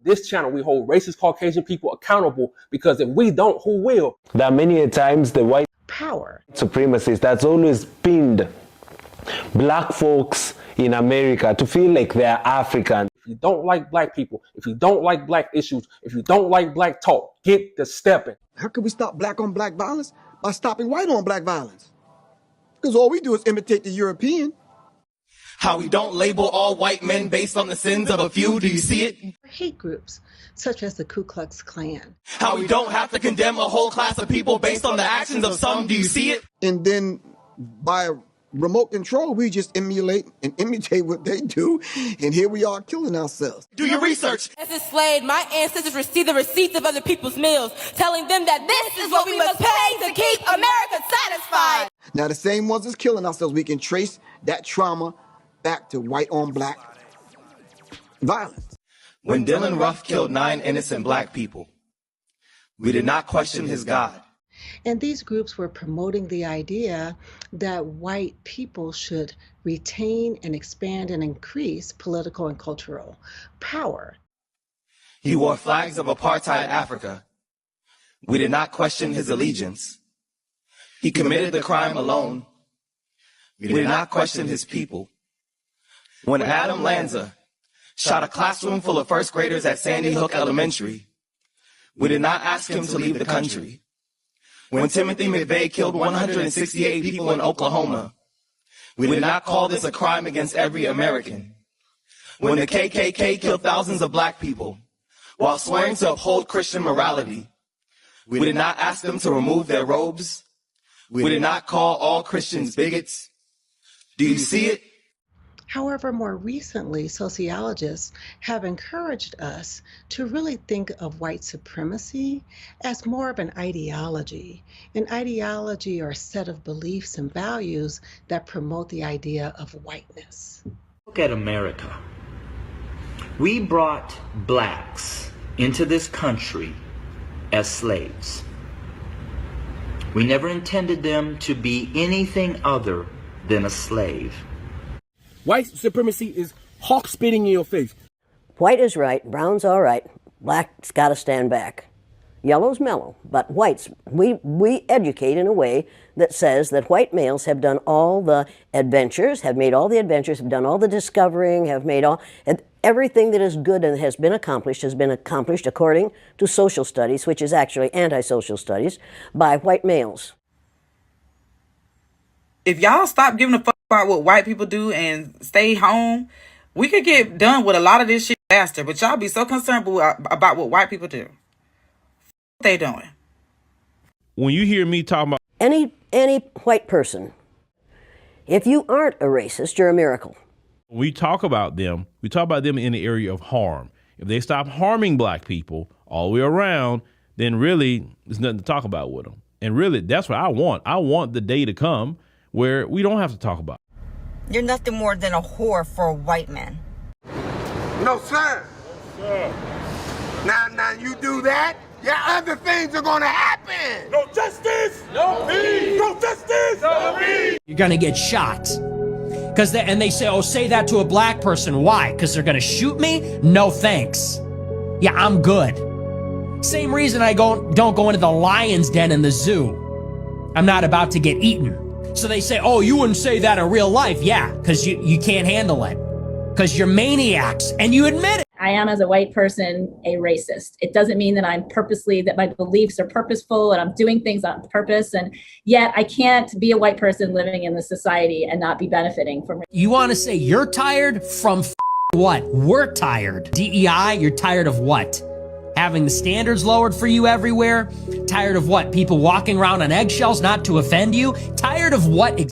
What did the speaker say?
This channel, we hold racist Caucasian people accountable, because if we don't, who will? There are many times the white power supremacist that's always pinned black folks in America to feel like they're African. If you don't like black people, if you don't like black issues, if you don't like black talk, get to stepping. How can we stop black on black violence? By stopping white on black violence. Because all we do is imitate the European. How we don't label all white men based on the sins of a few, do you see it? Hate groups, such as the Ku Klux Klan. How we don't have to condemn a whole class of people based on the actions of some, do you see it? And then by remote control, we just emulate and imitate what they do, and here we are killing ourselves. Do your research. As enslaved, my ancestors received the receipts of other people's meals, telling them that this is what we must pay to keep America satisfied. Now, the same ones that's killing ourselves, we can trace that trauma back to white on black violence. When Dylan Ruff killed 9 innocent black people, we did not question his God. And these groups were promoting the idea that white people should retain and expand and increase political and cultural power. He wore flags of apartheid Africa. We did not question his allegiance. He committed the crime alone. We did not question his people. When Adam Lanza shot a classroom full of first graders at Sandy Hook Elementary, we did not ask him to leave the country. When Timothy McVeigh killed 168 people in Oklahoma, we did not call this a crime against every American. When the KKK killed thousands of black people while swearing to uphold Christian morality, we did not ask them to remove their robes. We did not call all Christians bigots. Do you see it? However, more recently, sociologists have encouraged us to really think of white supremacy as more of an ideology or a set of beliefs and values that promote the idea of whiteness. Look at America. We brought blacks into this country as slaves. We never intended them to be anything other than a slave. White supremacy is hawk spitting in your face. White is right, brown's all right, black's got to stand back. Yellow's mellow, but whites, we educate in a way that says that white males have done all the adventures, have made all the adventures, have done all the discovering, have made all, everything that is good and has been accomplished according to social studies, which is actually anti-social studies, by white males. If y'all stop giving a fuck about what white people do and stay home, we could get done with a lot of this shit faster. But y'all be so concerned about what white people do. What they doing? When you hear me talking about any white person, if you aren't a racist, you're a miracle. We talk about them in the area of harm. If they stop harming black people all the way around, then really there's nothing to talk about with them. And really, that's what I want. I want the day to come where we don't have to talk about it. You're nothing more than a whore for a white man. No, sir. No, sir. Now you do that, other things are gonna happen. No justice, no peace. No justice, no peace. You're gonna get shot. And they say, oh, say that to a black person. Why? Because they're gonna shoot me? No thanks. Yeah, I'm good. Same reason I don't go into the lion's den in the zoo. I'm not about to get eaten. So they say, oh, you wouldn't say that in real life. Yeah, because you can't handle it. Because you're maniacs, and you admit it. I am, as a white person, a racist. It doesn't mean that that my beliefs are purposeful and I'm doing things on purpose. And yet I can't be a white person living in this society and not be benefiting from it. You want to say you're tired from what? We're tired. DEI, you're tired of what? Having the standards lowered for you everywhere? Tired of what? People walking around on eggshells not to offend you? Tired of what?